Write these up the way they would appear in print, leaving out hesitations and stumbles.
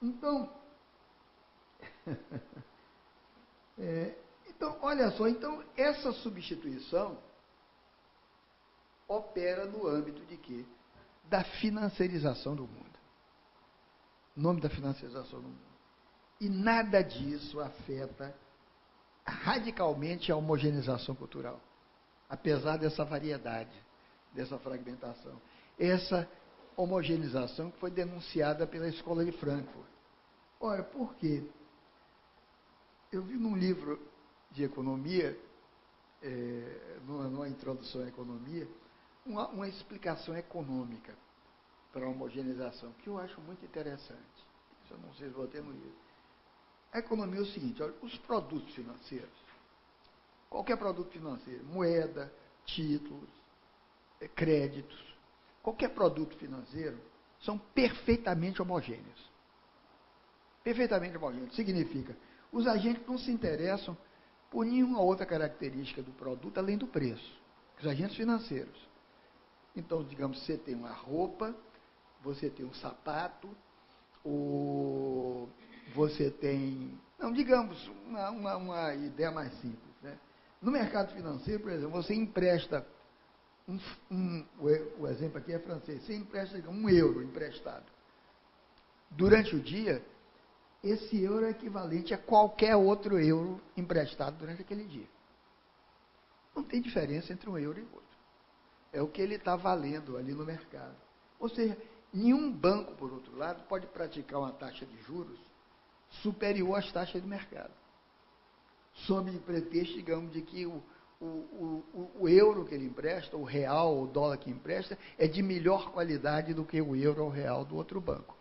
Então, olha só, então essa substituição opera no âmbito de quê? Da financiarização do mundo. O nome da financiarização do mundo. E nada disso afeta radicalmente a homogeneização cultural, apesar dessa variedade, dessa fragmentação. Essa homogeneização que foi denunciada pela Escola de Frankfurt. Ora, por quê? Eu vi num livro de economia, numa introdução à economia, uma explicação econômica para a homogeneização, que eu acho muito interessante. Isso eu não sei se vou ter no livro. A economia é o seguinte, olha, os produtos financeiros, qualquer produto financeiro, moeda, títulos, créditos, qualquer produto financeiro, são perfeitamente homogêneos. Perfeitamente homogêneos. Significa, os agentes não se interessam por nenhuma outra característica do produto além do preço. Os agentes financeiros. Então, digamos, você tem uma roupa, você tem um sapato, ou você tem... Não, digamos, uma ideia mais simples. Né? No mercado financeiro, por exemplo, você empresta, o exemplo aqui é francês, você empresta €1 emprestado. Durante o dia, esse euro é equivalente a qualquer outro euro emprestado durante aquele dia. Não tem diferença entre um euro e outro. É o que ele está valendo ali no mercado. Ou seja, nenhum banco, por outro lado, pode praticar uma taxa de juros superior às taxas do mercado. Sob pretexto, digamos, de que o euro que ele empresta, o real, o dólar que empresta, é de melhor qualidade do que o euro ou o real do outro banco.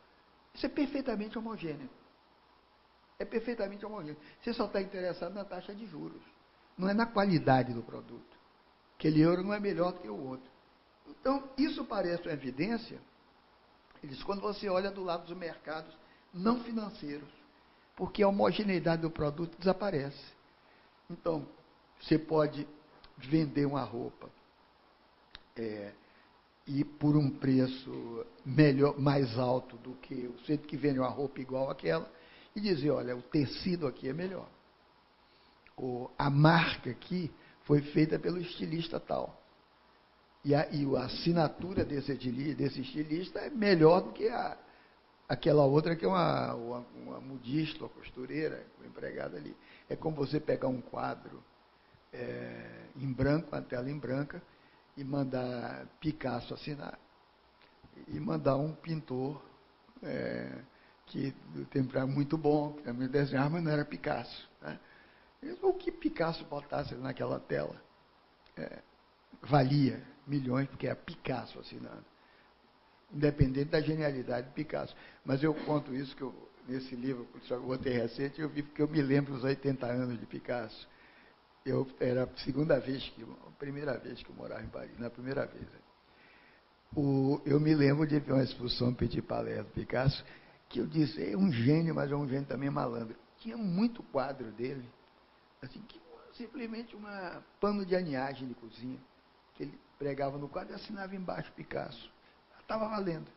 Isso é perfeitamente homogêneo. É perfeitamente homogêneo. Você só está interessado na taxa de juros. Não é na qualidade do produto. Aquele euro não é melhor do que o outro. Então, isso parece uma evidência, quando você olha do lado dos mercados não financeiros, porque a homogeneidade do produto desaparece. Então, você pode vender uma roupa e por um preço melhor, mais alto do que o centro que vende uma roupa igual àquela, e dizer, olha, o tecido aqui é melhor. A marca aqui foi feita pelo estilista tal. E a assinatura desse estilista é melhor do que aquela outra que é uma modista, uma costureira, uma empregada ali. É como você pegar um quadro em branco, uma tela em branca, e mandar Picasso assinar. E mandar um pintor que tem muito bom, que também desenhava, mas não era Picasso. Né? O que Picasso botasse naquela tela valia milhões, porque era Picasso assinando. Independente da genialidade de Picasso. Mas eu conto isso, nesse livro que eu botei recente, eu vi porque eu me lembro dos 80 anos de Picasso. Era a primeira vez que eu morava em Paris, na primeira vez. Eu me lembro de ver uma exposição Petit Palais do Picasso, que eu disse, é um gênio, mas é um gênio também malandro. Tinha muito quadro dele, assim, que simplesmente um pano de aninhagem de cozinha, que ele pregava no quadro e assinava embaixo Picasso. Estava valendo.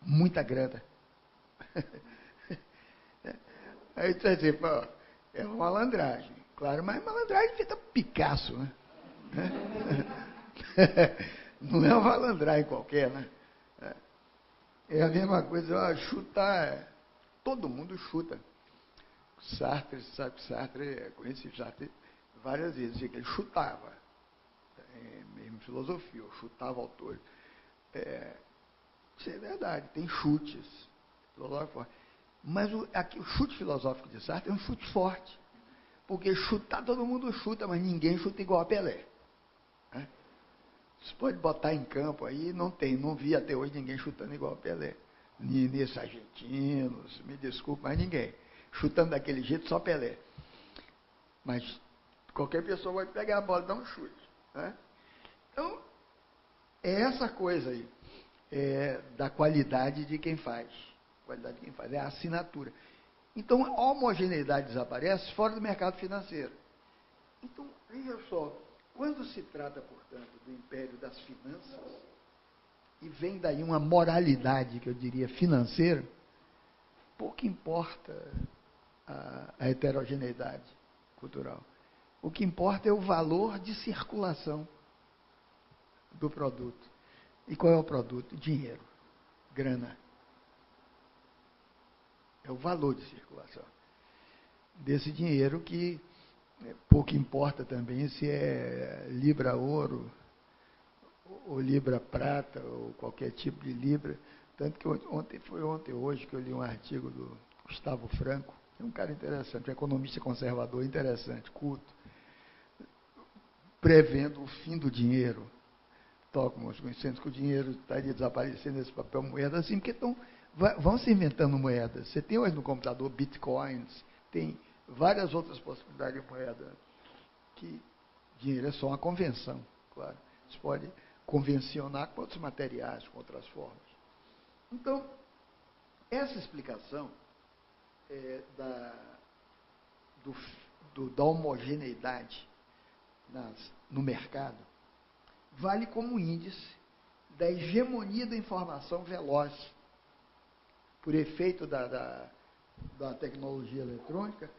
Muita grana. Aí você diz, pô, é uma malandragem. Claro, mas malandragem feita Picasso, né? Não é uma malandragem qualquer, né? É a mesma coisa, chutar. Todo mundo chuta. Sartre, sabe que Sartre, conheci Sartre várias vezes, que ele chutava. Mesmo filosofia, eu chutava autores. Isso é verdade, tem chutes filosóficos. Mas o chute filosófico de Sartre é um chute forte. Porque chutar, todo mundo chuta, mas ninguém chuta igual a Pelé. Né? Você pode botar em campo aí, não vi até hoje ninguém chutando igual a Pelé. Nesses argentinos, me desculpe, mas ninguém. Chutando daquele jeito, só Pelé. Mas qualquer pessoa pode pegar a bola e dar um chute. Né? Então, é essa coisa aí. Da qualidade de quem faz. É a assinatura. Então, a homogeneidade desaparece fora do mercado financeiro. Então, veja só, quando se trata, portanto, do império das finanças, e vem daí uma moralidade, que eu diria, financeira, pouco importa a heterogeneidade cultural. O que importa é o valor de circulação do produto. E qual é o produto? Dinheiro, grana. É o valor de circulação desse dinheiro que pouco importa também se é libra ouro, ou libra prata, ou qualquer tipo de libra. Tanto que ontem hoje, que eu li um artigo do Gustavo Franco, é um cara interessante, um economista conservador interessante, culto, prevendo o fim do dinheiro. Tocamos conhecendo que o dinheiro estaria desaparecendo desse papel moeda, assim, porque vão se inventando moedas. Você tem hoje no computador bitcoins, tem várias outras possibilidades de moeda, que dinheiro é só uma convenção, claro. Você pode convencionar com outros materiais, com outras formas. Então, essa explicação da homogeneidade no mercado vale como índice da hegemonia da informação veloz, por efeito da tecnologia eletrônica,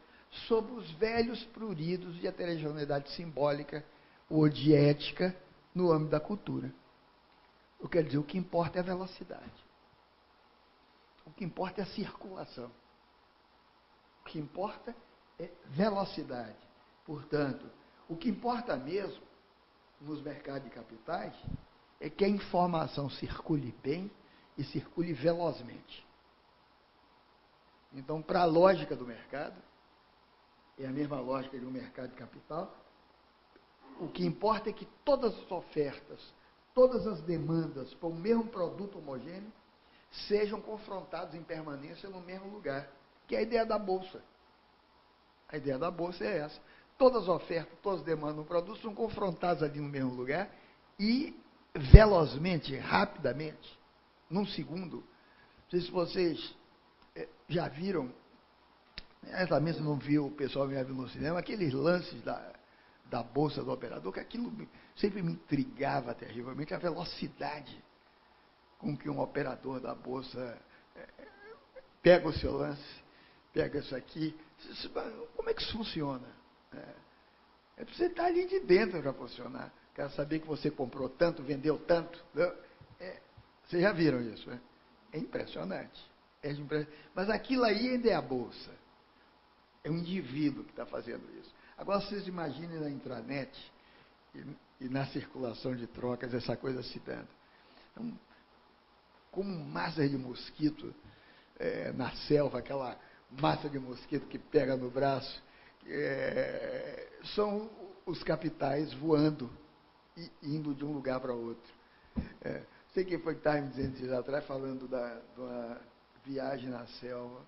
sobre os velhos pruridos de heterogeneidade simbólica ou de ética no âmbito da cultura. Eu quero dizer, o que importa é a velocidade. O que importa é a circulação. O que importa é velocidade. Portanto, o que importa mesmo nos mercados de capitais é que a informação circule bem e circule velozmente. Então, para a lógica do mercado, é a mesma lógica de um mercado de capital, o que importa é que todas as ofertas, todas as demandas para o mesmo produto homogêneo sejam confrontados em permanência no mesmo lugar, que é a ideia da Bolsa. A ideia da Bolsa é essa. Todas as ofertas, todas as demandas do produto são confrontadas ali no mesmo lugar e velozmente, rapidamente, num segundo. Não sei se vocês já viram, essa mesmo não viu, o pessoal me viu no cinema, aqueles lances da Bolsa do Operador, que aquilo sempre me intrigava terrivelmente, a velocidade com que um operador da Bolsa pega o seu lance, pega isso aqui. Como é que isso funciona? É para você estar ali de dentro para funcionar. Quero saber que você comprou tanto, vendeu tanto. Vocês já viram isso, né? É impressionante. Mas aquilo aí ainda é a Bolsa. É um indivíduo que está fazendo isso. Agora, vocês imaginem na intranet e na circulação de trocas, essa coisa se dando. Então, como massa de mosquito na selva, aquela massa de mosquito que pega no braço, são os capitais voando e indo de um lugar para outro. Sei quem foi que estava me dizendo dias atrás, falando de uma viagem na selva,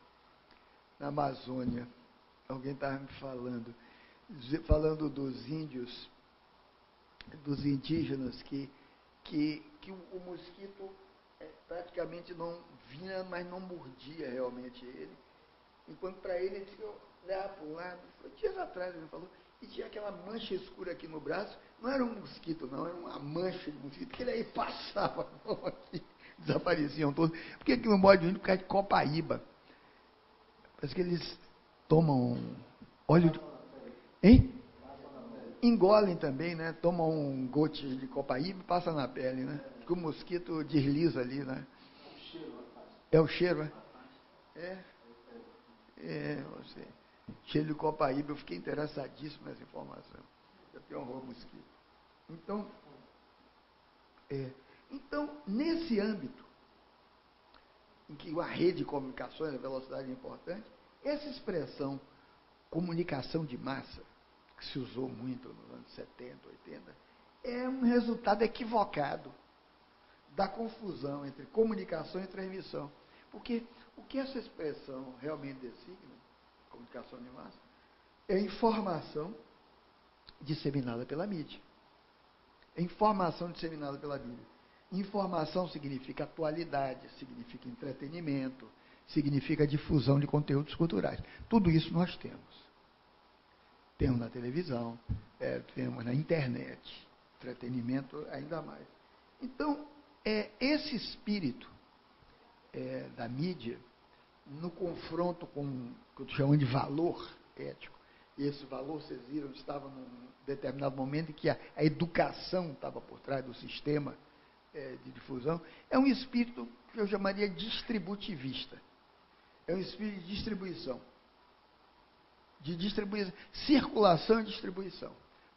na Amazônia. Alguém estava me falando dos índios, dos indígenas, que o mosquito praticamente não vinha, mas não mordia realmente ele. Enquanto para ele tinha olhar para um lado, foi dias atrás ele falou, e tinha aquela mancha escura aqui no braço, não era um mosquito não, era uma mancha de mosquito, que ele aí passava, aqui, desapareciam todos. Por que não morde índio? Por causa de copaíba. Parece que eles tomam óleo de... Hein? Engolem também, né? Tomam um gote de copaíba e passa na pele, né? Porque o mosquito desliza ali, né? É o cheiro, né? Você. Cheiro de copaíba, eu fiquei interessadíssimo nessa informação. Eu tenho horror mosquito. Então, nesse âmbito, em que a rede de comunicações, a velocidade é importante, essa expressão comunicação de massa, que se usou muito nos anos 70, 80, é um resultado equivocado da confusão entre comunicação e transmissão. Porque o que essa expressão realmente designa, comunicação de massa, é informação disseminada pela mídia. É informação disseminada pela mídia. Informação significa atualidade, significa entretenimento, significa difusão de conteúdos culturais. Tudo isso nós temos. Temos na televisão, temos na internet, entretenimento ainda mais. Então, esse espírito da mídia no confronto com o que eu estou chamando de valor ético. E esse valor, vocês viram, estava num determinado momento em que a educação estava por trás do sistema de difusão. É um espírito que eu chamaria distributivista. É um espírito de distribuição. De distribuição, circulação e distribuição.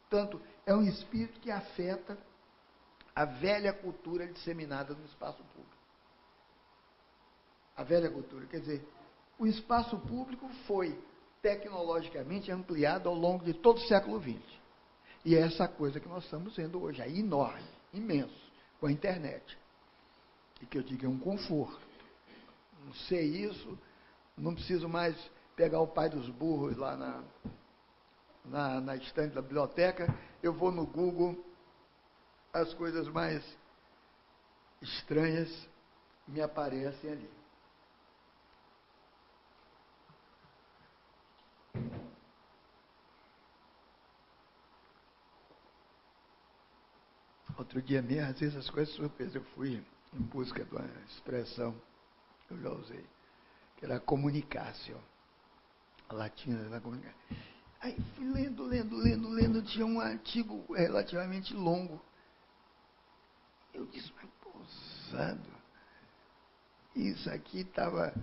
Portanto, é um espírito que afeta a velha cultura disseminada no espaço público. A velha cultura, quer dizer, o espaço público foi tecnologicamente ampliado ao longo de todo o século XX. E é essa coisa que nós estamos vendo hoje, é enorme, imenso, com a internet. E que eu digo é um conforto. Não sei isso, não preciso mais pegar o pai dos burros lá na estante da biblioteca, eu vou no Google, as coisas mais estranhas me aparecem ali. Outro dia mesmo, às vezes as coisas surpresas, eu fui em busca de uma expressão que eu já usei, que era comunicácio, a latina da comunicação. Aí fui lendo, tinha um artigo relativamente longo. Eu disse, mas pousado, isso aqui estava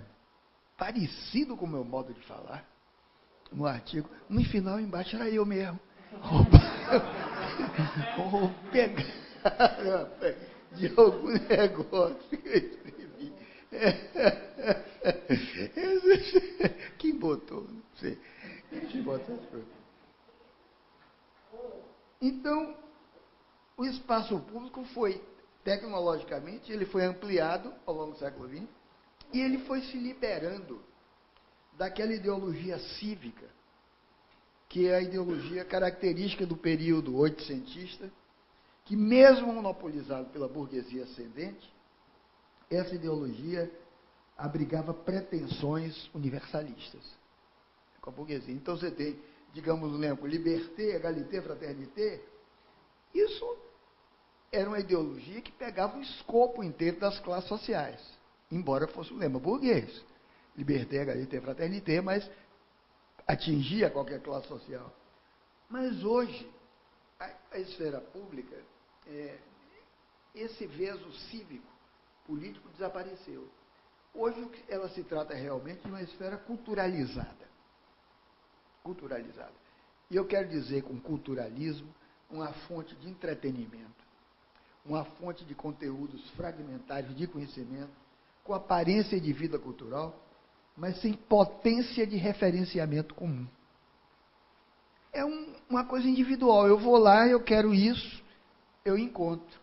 parecido com o meu modo de falar no artigo. No final, embaixo, era eu mesmo. Pegaram de algum negócio que eu escrevi. Quem botou? Não sei. Quem botou essas coisas? Então, o espaço público foi, tecnologicamente, ele foi ampliado ao longo do século XX e ele foi se liberando daquela ideologia cívica, que é a ideologia característica do período oitocentista, que mesmo monopolizado pela burguesia ascendente, essa ideologia abrigava pretensões universalistas com a burguesia. Então você tem, digamos, lembro, liberté, égalité, fraternité, isso era uma ideologia que pegava o escopo inteiro das classes sociais, embora fosse um lema burguês. Liberté, égalité, fraternité, mas atingia qualquer classe social. Mas hoje, a esfera pública, esse veso cívico, político, desapareceu. Hoje ela se trata realmente de uma esfera culturalizada. Culturalizada. E eu quero dizer com culturalismo uma fonte de entretenimento, uma fonte de conteúdos fragmentários de conhecimento, com aparência de vida cultural, mas sem potência de referenciamento comum. É uma coisa individual. Eu vou lá, eu quero isso, eu encontro.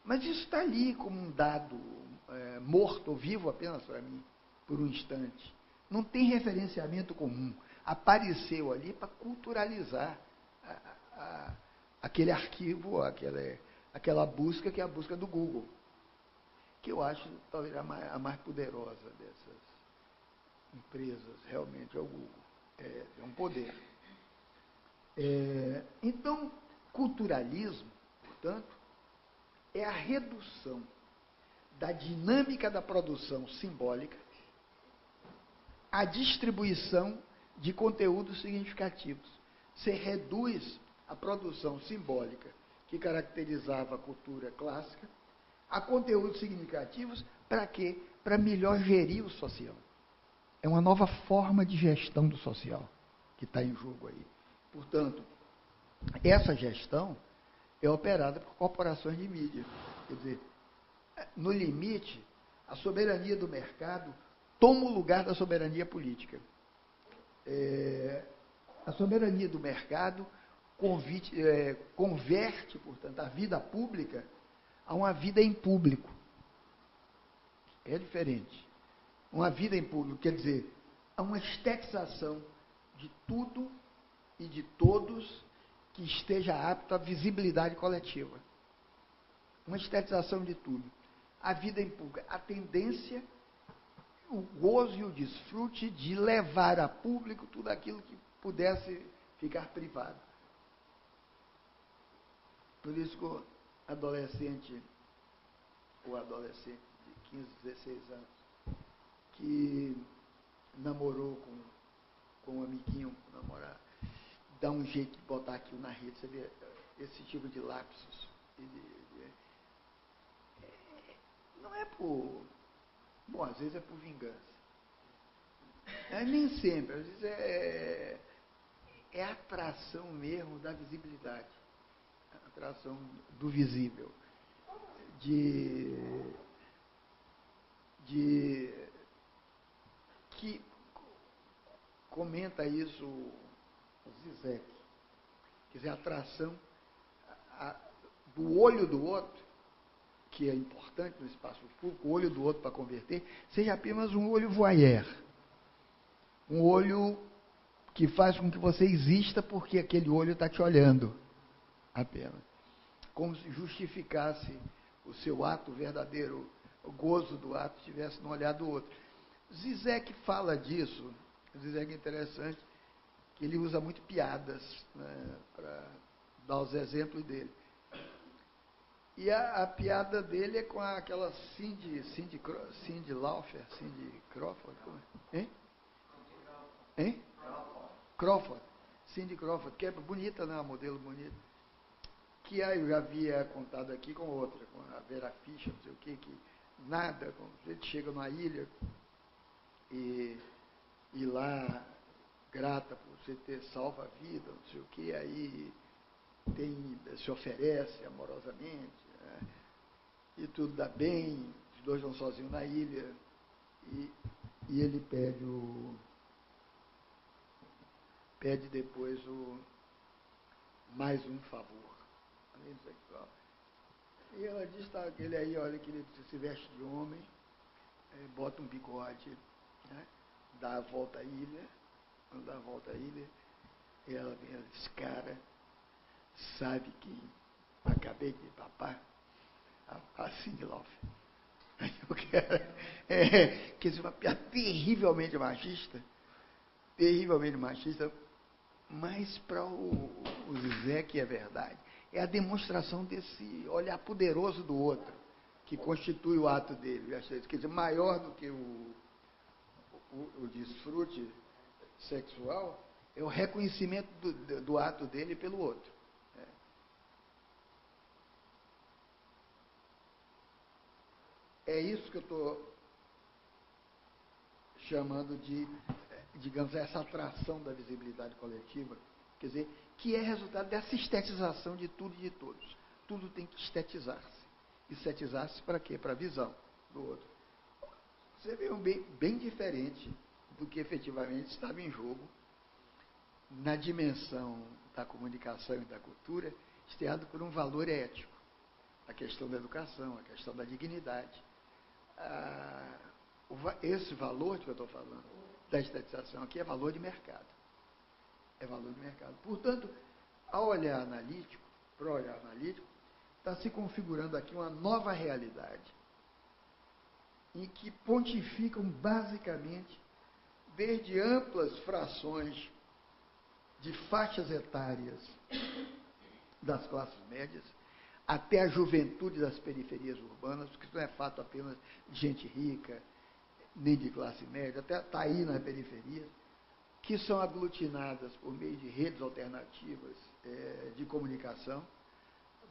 Mas isso está ali como um dado morto ou vivo apenas para mim, por um instante. Não tem referenciamento comum. Apareceu ali para culturalizar aquele arquivo, aquela busca que é a busca do Google, que eu acho talvez a mais poderosa dessas empresas, realmente é o Google. É um poder. Então, culturalismo, portanto, é a redução da dinâmica da produção simbólica à distribuição de conteúdos significativos. Você reduz a produção simbólica que caracterizava a cultura clássica a conteúdos significativos para quê? Para melhor gerir o social. É uma nova forma de gestão do social que está em jogo aí. Portanto, essa gestão é operada por corporações de mídia. Quer dizer, no limite, a soberania do mercado toma o lugar da soberania política. A soberania do mercado converte, portanto, a vida pública a uma vida em público. É diferente. Uma vida em público, quer dizer, a uma estetização de tudo e de todos que esteja apto à visibilidade coletiva. Uma estetização de tudo. A vida em público, a tendência, o gozo e o desfrute de levar a público tudo aquilo que pudesse ficar privado. Por isso que o adolescente de 15, 16 anos, que namorou com um amiguinho, namorar, dá um jeito de botar aquilo na rede, você vê esse tipo de lapsos. Não é por... Bom, às vezes é por vingança. Nem sempre, às vezes é a atração mesmo da visibilidade, a atração do visível, que comenta isso o Zizek, quer dizer, a atração do olho do outro, que é importante no espaço público, o olho do outro para converter, seja apenas um olho voyeur, um olho que faz com que você exista porque aquele olho está te olhando, apenas. Como se justificasse o seu ato verdadeiro, o gozo do ato estivesse no olhar do outro. Zizek fala disso, Zizek é interessante, que ele usa muito piadas, né, para dar os exemplos dele. E a piada dele é com aquela Cindy Lauper, Cindy Crawford, como é? Hein? Crawford. Cindy Crawford, que é bonita, né? Uma modelo bonita. Que eu já havia contado aqui com outra, com a Vera Fischer, não sei o quê, que nada, a gente chega numa ilha e lá, grata por você ter salvo a vida, não sei o quê, aí se oferece amorosamente, né? E tudo dá bem, os dois vão sozinhos na ilha, e ele pede depois mais um favor, além do sexual. E ela diz, tá, aquele aí, olha, que ele se veste de homem, bota um bigode, né, dá a volta à ilha, quando dá a volta à ilha, e ela diz, cara, sabe que acabei de papar a Cindy Lauper. Eu quero, quer dizer, uma piada terrivelmente machista, mas para o Zizek é verdade. É a demonstração desse olhar poderoso do outro, que constitui o ato dele. Quer dizer, maior do que o desfrute sexual, é o reconhecimento do ato dele pelo outro. É isso que eu estou chamando de, digamos, essa atração da visibilidade coletiva, quer dizer, que é resultado dessa estetização de tudo e de todos. Tudo tem que estetizar-se. Estetizar-se para quê? Para a visão do outro. Você vê bem diferente do que efetivamente estava em jogo na dimensão da comunicação e da cultura, esteado por um valor ético. A questão da educação, a questão da dignidade. Esse valor que eu estou falando, da estetização aqui, é valor de mercado. É valor de mercado. Portanto, ao olhar analítico, para o olhar analítico, está se configurando aqui uma nova realidade, em que pontificam basicamente, desde amplas frações de faixas etárias das classes médias, até a juventude das periferias urbanas, porque isso não é fato apenas de gente rica, nem de classe média, até está aí nas periferias, que são aglutinadas por meio de redes alternativas de comunicação,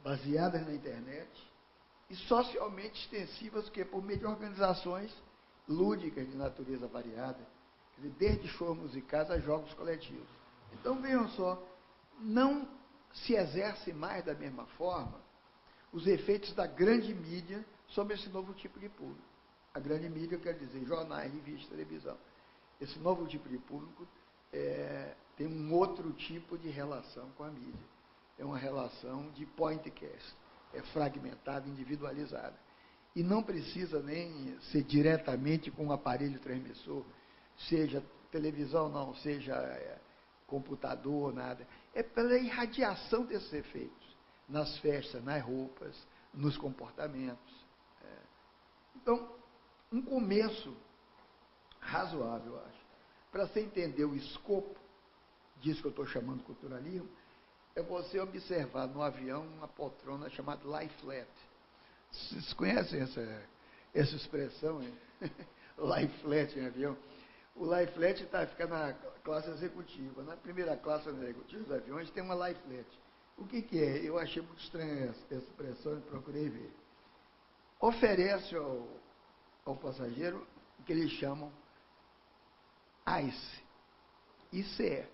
baseadas na internet, e socialmente extensivas, que é por meio de organizações lúdicas de natureza variada, quer dizer, desde shows musicais a jogos coletivos. Então, vejam só, não se exerce mais da mesma forma os efeitos da grande mídia sobre esse novo tipo de público. A grande mídia quer dizer jornais, revistas, televisão. Esse novo tipo de público tem um outro tipo de relação com a mídia. É uma relação de pointcast, é fragmentada, individualizada. E não precisa nem ser diretamente com um aparelho transmissor, seja televisão, não, seja computador, nada. É pela irradiação desses efeitos, nas festas, nas roupas, nos comportamentos. Então, um começo razoável, eu acho, para você entender o escopo disso que eu estou chamando de culturalismo, é você observar no avião uma poltrona chamada lie flat. Vocês conhecem essa expressão? Hein? lie flat em avião. O lie flat fica na classe executiva. Na primeira classe executiva dos aviões tem uma lie flat. O que é? Eu achei muito estranha essa expressão e procurei ver. Oferece ao passageiro o que eles chamam ICE. ICE.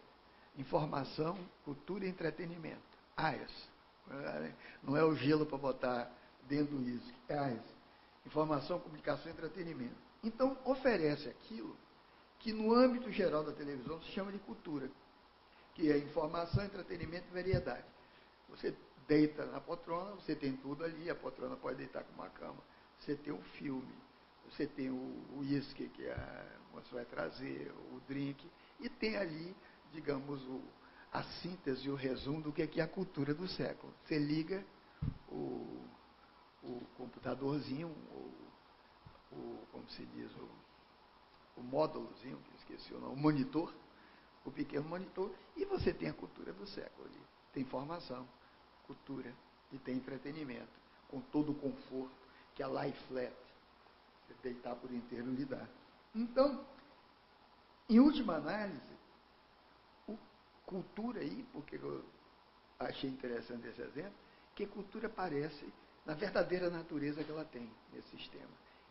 Informação, cultura e entretenimento. ICE. Não é o gelo para botar dentro do uísque. É ICE. Informação, comunicação e entretenimento. Então, oferece aquilo que no âmbito geral da televisão se chama de cultura, que é informação, entretenimento e variedade. Você deita na poltrona, você tem tudo ali, a poltrona pode deitar com uma cama, você tem um filme, você tem o uísque que você vai trazer, o drink, e tem ali, digamos, a síntese, o resumo do que é a cultura do século. Você liga o computadorzinho, como se diz, o módulozinho, que eu esqueci o nome, o monitor, o pequeno monitor, e você tem a cultura do século ali. Tem informação, cultura e tem entretenimento, com todo o conforto que a lie flat, você deitar por inteiro, lhe dá. Então, em última análise, cultura aí, porque eu achei interessante esse exemplo, que cultura parece, na verdadeira natureza que ela tem nesse sistema.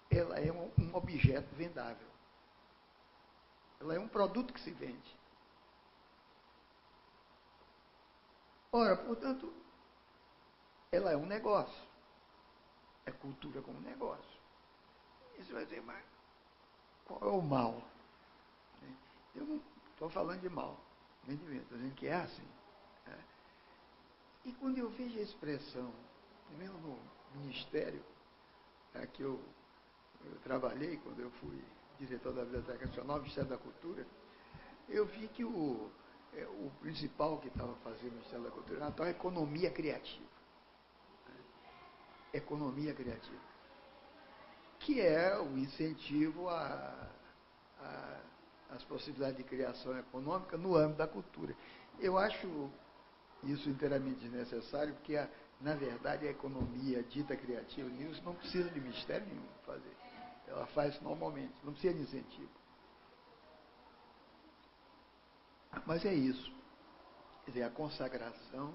Ela é um objeto vendável. Ela é um produto que se vende. Ora, portanto, ela é um negócio. É cultura como negócio. E você vai dizer, mas qual é o mal? Eu não estou falando de mal, nem de medo, estou dizendo que é assim. E quando eu vejo a expressão, mesmo no ministério, que eu trabalhei, quando eu fui diretor da Biblioteca Nacional, Ministério da Cultura, eu vi que o principal que estava fazendo o Ministério da Cultura era a tal economia criativa. Economia criativa. Que é o incentivo às possibilidades de criação econômica no âmbito da cultura. Eu acho isso inteiramente desnecessário, porque, na verdade, a economia dita criativa, isso não precisa de mistério nenhum fazer. Ela faz normalmente, não precisa de incentivo. Mas é isso. Quer dizer, a consagração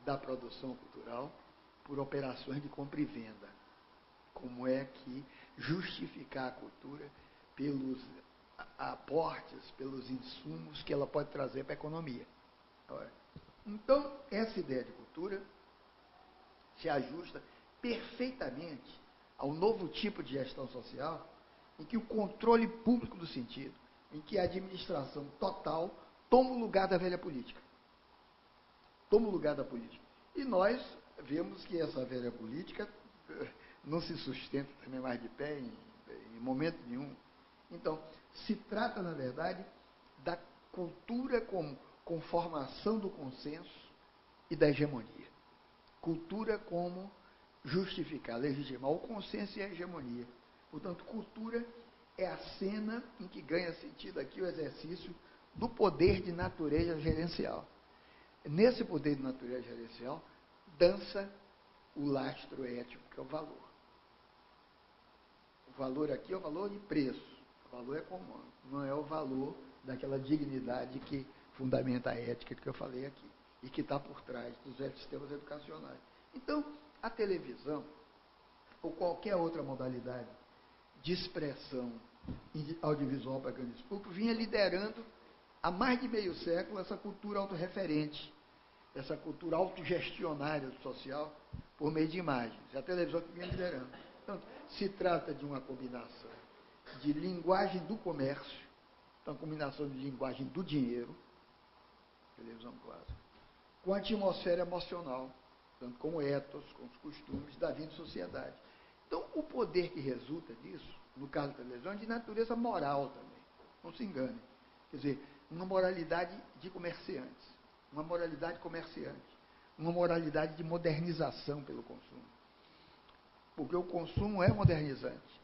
da produção cultural por operações de compra e venda. Como é que justificar a cultura pelos aportes, pelos insumos que ela pode trazer para a economia. Então, essa ideia de cultura se ajusta perfeitamente ao novo tipo de gestão social, em que o controle público do sentido, em que a administração total toma o lugar da velha política. Toma o lugar da política. E nós vemos que essa velha política não se sustenta também mais de pé em momento nenhum. Então, se trata, na verdade, da cultura como conformação do consenso e da hegemonia. Cultura como justificar, legitimar o consenso e a hegemonia. Portanto, cultura é a cena em que ganha sentido aqui o exercício do poder de natureza gerencial. Nesse poder de natureza gerencial, dança o lastro ético, que é o valor. O valor aqui é o valor de preço. O valor é comum, não é o valor daquela dignidade que fundamenta a ética que eu falei aqui e que está por trás dos sistemas educacionais. Então, a televisão, ou qualquer outra modalidade de expressão audiovisual para grandes públicos, vinha liderando há mais de meio século essa cultura autorreferente, essa cultura autogestionária do social por meio de imagens. A televisão que vinha liderando. Então, se trata de uma combinação de linguagem do comércio, então, combinação de linguagem do dinheiro, televisão clássica, com a atmosfera emocional, tanto com o ethos, com os costumes da vida em sociedade. Então, o poder que resulta disso, no caso da televisão, é de natureza moral também. Não se engane. Quer dizer, uma moralidade de comerciantes, uma moralidade comerciante, uma moralidade de modernização pelo consumo. Porque o consumo é modernizante.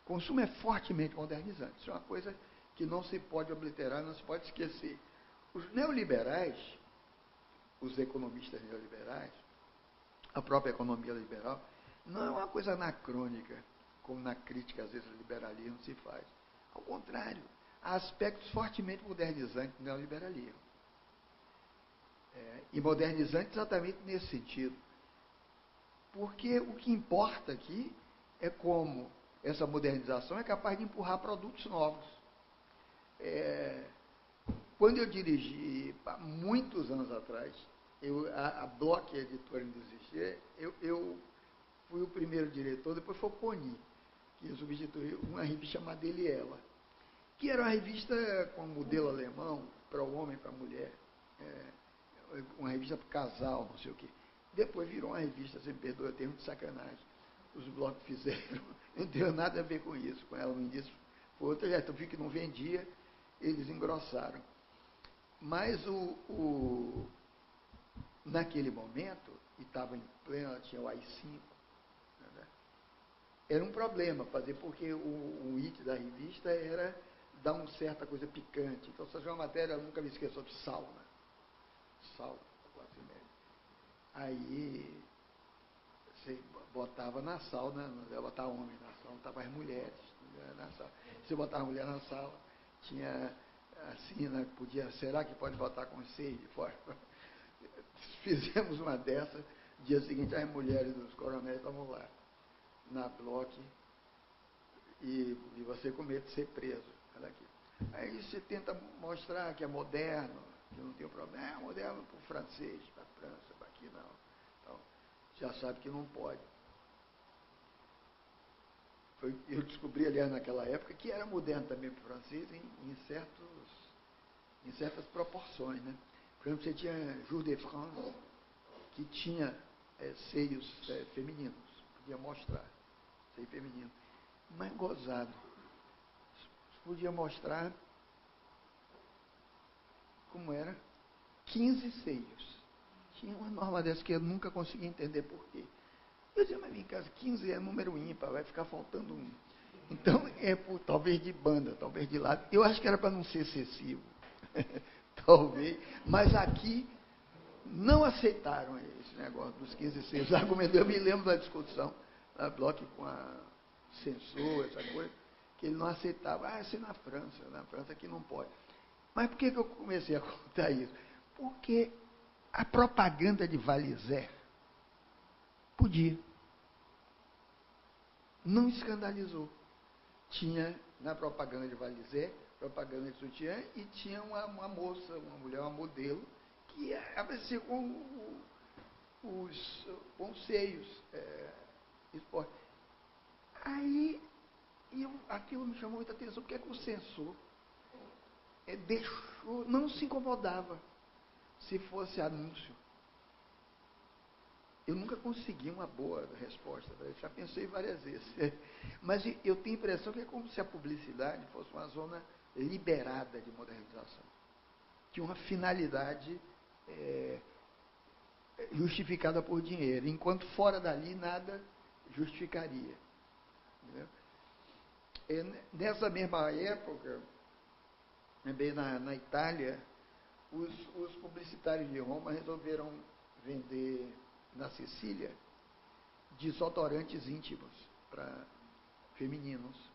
O consumo é fortemente modernizante. Isso é uma coisa que não se pode obliterar, não se pode esquecer. Os neoliberais, os economistas neoliberais, a própria economia liberal, não é uma coisa anacrônica. como na crítica, às vezes, ao liberalismo se faz. Ao contrário, há aspectos fortemente modernizantes do neoliberalismo. E modernizantes exatamente nesse sentido. Porque o que importa aqui é como essa modernização é capaz de empurrar produtos novos. Quando eu dirigi, há muitos anos atrás, a Bloch, editora ainda existia, eu fui o primeiro diretor, depois foi o Poni, que substituiu uma revista chamada Ele e Ela, que era uma revista com modelo alemão, para o homem e para a mulher, uma revista para o casal, não sei o quê. Depois virou uma revista, você me perdoa, termo de sacanagem. Os Bloch fizeram, não tem nada a ver com isso, com ela no início. Foi outra, eu vi que não vendia, eles engrossaram. Mas naquele momento, e estava em plena, tinha o AI-5, né? Era um problema fazer, porque o hit da revista era dar uma certa coisa picante. Então, se fazer uma matéria, eu nunca me esqueço, de sauna. Sauna, classe média. Aí, você botava na sauna, não ia botar homem na sauna, botava as mulheres na sala. Se botava a mulher na sala, tinha assim, né, será que pode botar com seio de fora? Fizemos uma dessa, dia seguinte as mulheres dos coronéis estavam lá, na Bloch, e você com medo de ser preso. Olha aqui. Aí você tenta mostrar que é moderno, que não tem problema, é moderno para o francês, para a França, para aqui não. Então, já sabe que não pode. Eu descobri, aliás, naquela época, que era moderno também para o francês em certas proporções, né? Por exemplo, você tinha Jour de France, que tinha seios femininos, podia mostrar seio feminino, mas gozado. Podia mostrar como era 15 seios. Tinha uma norma dessa que eu nunca consegui entender por quê. Eu dizia, mas em casa, 15 é número ímpar, vai ficar faltando um. Então, talvez de banda, talvez de lado. Eu acho que era para não ser excessivo. Talvez. Mas aqui não aceitaram esse negócio dos 15 seios. Eu me lembro da discussão da Bloch com a censor, essa coisa, que ele não aceitava. Isso é na França aqui não pode. Mas por que eu comecei a contar isso? Porque a propaganda de Valizé podia. Não escandalizou. Tinha na propaganda de Valizé, propaganda de sutiã, e tinha uma moça, uma mulher, uma modelo, que aparecia com os seios expostos. Aí, aquilo me chamou muita atenção, porque o censor não se incomodava se fosse anúncio. Eu nunca consegui uma boa resposta, já pensei várias vezes. Mas eu tenho a impressão que é como se a publicidade fosse uma zona liberada de modernização. Tinha uma finalidade justificada por dinheiro, enquanto fora dali nada justificaria. Nessa mesma época, também na Itália, os publicitários de Roma resolveram vender na Sicília desodorantes íntimos para femininos.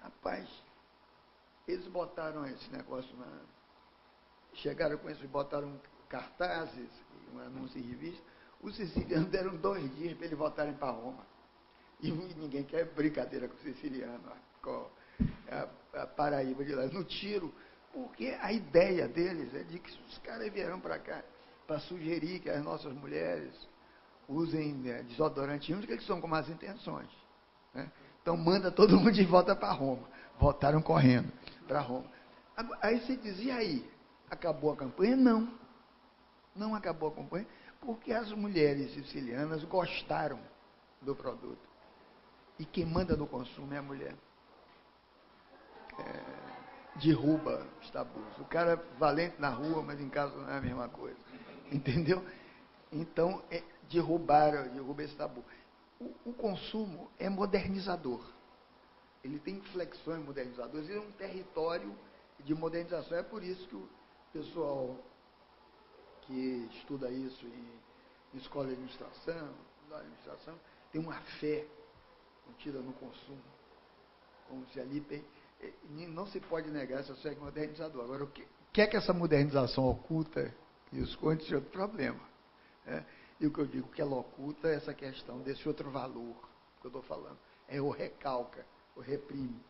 Rapaz, eles botaram esse negócio chegaram com isso, botaram cartazes, um anúncio em revista. Os sicilianos deram 2 dias para eles voltarem para Roma. E ninguém quer brincadeira com o siciliano, com a Paraíba de lá, no tiro, porque a ideia deles é de que os caras vieram para cá para sugerir que as nossas mulheres usem desodorante íntimo, que eles são com más intenções. Né? Então manda todo mundo de volta para Roma. Voltaram correndo para Roma. Aí você dizia, aí, acabou a campanha? Não. Não acabou a campanha, porque as mulheres sicilianas gostaram do produto. E quem manda no consumo é a mulher. Derruba os tabus. O cara é valente na rua, mas em casa não é a mesma coisa. Entendeu? Então, derruba esse tabu. O consumo é modernizador. Ele tem inflexões modernizadoras. Ele é um território de modernização. É por isso que o pessoal que estuda isso em escola de administração tem uma fé contida no consumo, como se ali tem, não se pode negar esse aspecto modernizador. Agora, o que é que essa modernização oculta e esconde esse outro problema? Né? E o que eu digo que ela oculta é essa questão desse outro valor que eu estou falando. É o recalca, o reprime.